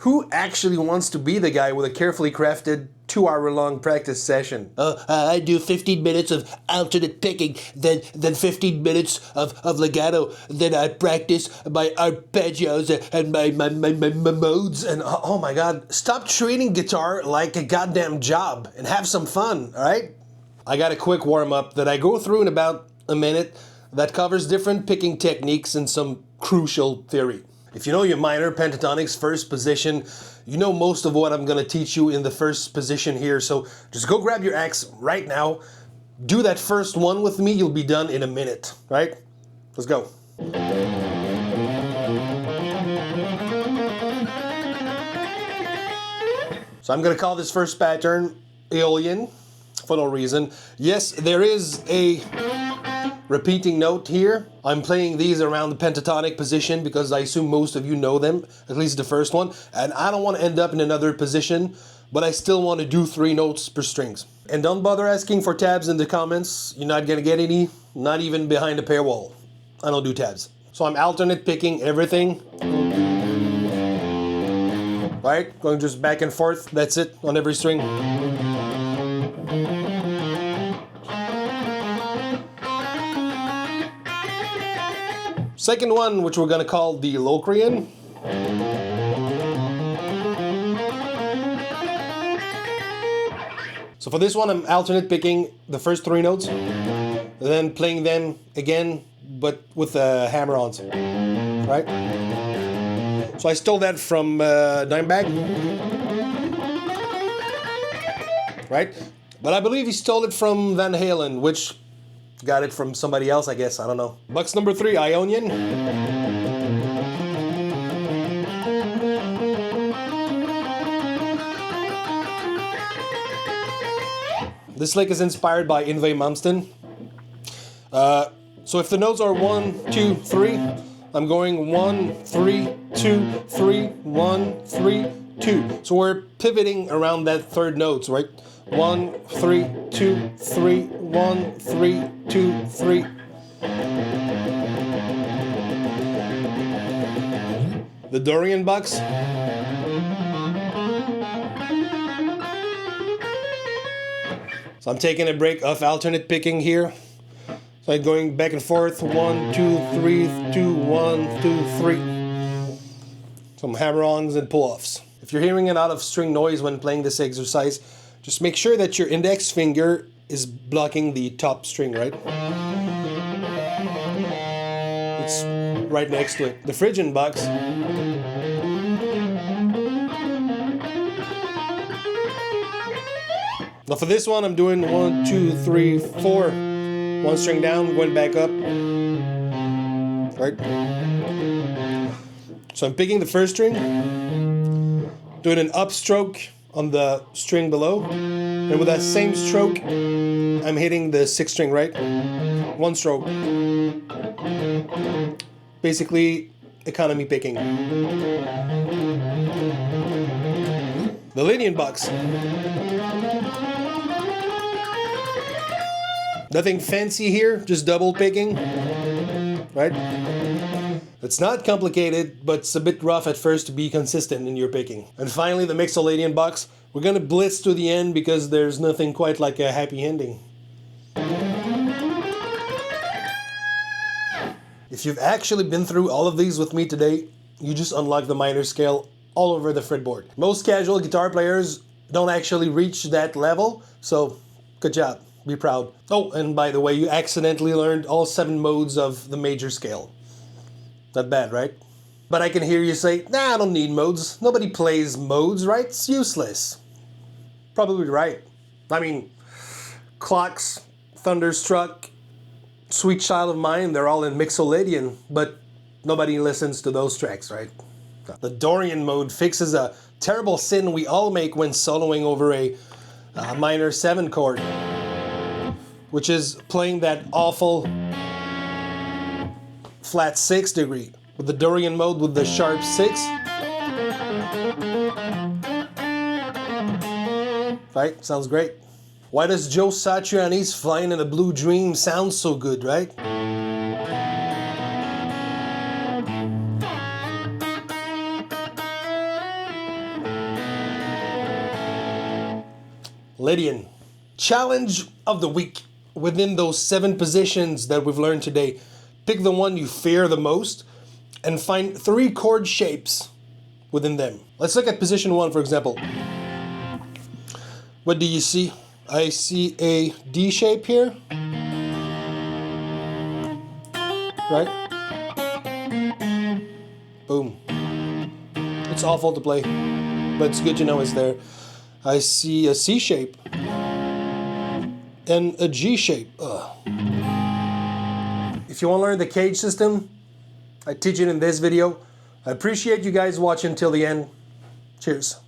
Who actually wants to be the guy with a carefully crafted 2-hour-long practice session? I do 15 minutes of alternate picking, then 15 minutes of legato, then I practice my arpeggios and my modes. And oh my god, stop treating guitar like a goddamn job and have some fun, alright? I got a quick warm-up that I go through in about a minute that covers different picking techniques and some crucial theory. If you know your minor pentatonics first position, you know most of what I'm going to teach you in the first position here. So just go grab your axe right now. Do that first one with me. You'll be done in a minute, right? Let's go. So I'm going to call this first pattern Aeolian for no reason. Yes, there is a repeating note here. I'm playing these around the pentatonic position because I assume most of you know them, at least the first one, and I don't want to end up in another position, but I still want to do 3 notes per strings. And don't bother asking for tabs in the comments. You're not gonna get any, not even behind a paywall. I don't do tabs. So I'm alternate picking everything. Right, going just back and forth, that's it, on every string. Second one, which we're gonna call the Locrian. So for this one, I'm alternate picking the first 3 notes, then playing them again, but with hammer-ons, right? So I stole that from Dimebag, right? But I believe he stole it from Van Halen, which got it from somebody else, I guess. I don't know. Box number 3, Ionian. This lick is inspired by Yngwie Malmsteen. So if the notes are 1, 2, 3, I'm going 1, 3, 2, 3, 1, 3, 2. So we're pivoting around that third notes, right? 1, 3, 2, 3, 1, 3, 2, 3. The Dorian box. So I'm taking a break of alternate picking here. So I'm going back and forth. 1, 2, 3, 2, 1, 2, 3. Some hammer-ons and pull-offs. If you're hearing an out-of-string noise when playing this exercise, just make sure that your index finger is blocking the top string, right? It's right next to it. The Phrygian box. Now for this one, I'm doing 1, 2, 3, 4. 1 string down, going back up. Right? So I'm picking the first string, doing an upstroke on the string below, and with that same stroke, I'm hitting the 6th string, right? 1 stroke. Basically, economy picking. The Lydian box. Nothing fancy here, just double picking, right? It's not complicated, but it's a bit rough at first to be consistent in your picking. And finally, the Mixolydian box. We're gonna blitz to the end because there's nothing quite like a happy ending. If you've actually been through all of these with me today, you just unlock the minor scale all over the fretboard. Most casual guitar players don't actually reach that level, so good job. Be proud. Oh, and by the way, you accidentally learned all 7 modes of the major scale. Not bad, right? But I can hear you say, nah, I don't need modes. Nobody plays modes, right? It's useless. Probably right. I mean, Clocks, Thunderstruck, Sweet Child of Mine, they're all in Mixolydian, but nobody listens to those tracks, right? The Dorian mode fixes a terrible sin we all make when soloing over a minor 7 chord, which is playing that awful flat 6 degree. With the Dorian mode with the sharp 6. Right? Sounds great. Why does Joe Satriani's Flying in a Blue Dream sound so good, right? Lydian. Challenge of the week. Within those 7 positions that we've learned today, pick the one you fear the most and find 3 chord shapes within them. Let's look at position 1, for example. What do you see? I see a D shape here. Right? Boom. It's awful to play, but it's good to know it's there. I see a C shape and a G shape. Ugh. If you want to learn the cage system, I teach it in this video. I appreciate you guys watching till the end. Cheers.